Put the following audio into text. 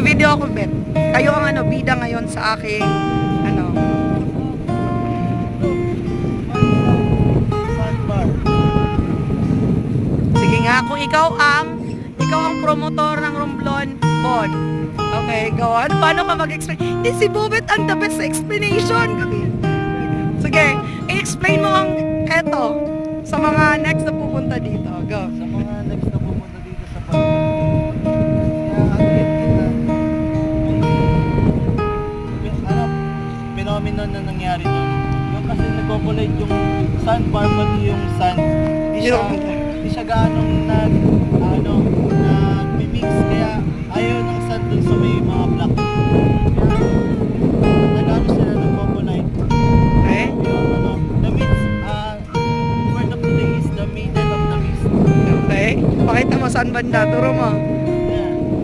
Nagbi-video ako, Bet. Kayo ang ano, bida ngayon sa aking, ano. Sandbar. Sige nga, kung ikaw ang promotor ng Romblon, Bon. Okay, go on. Paano ka mag-explain? Si Bobet ang the best explanation. Sige, i-explain mo ang eto sa mga next na pupunta dito. Go. Sa mga next na pumunta dito sa Pagod, kaya ano, phenomenon na nangyari doon. Yung kasi nagko-collide yung sandbar pati yung sand. Di siya gaanong nag-mix, kaya ayaw ng sand dun sa may mga block. Kaya nag-ano sila nagko-collide. Okay? The midst, word of the day is the middle of the mist. Okay. Pakita mo saan banda. Turo mo.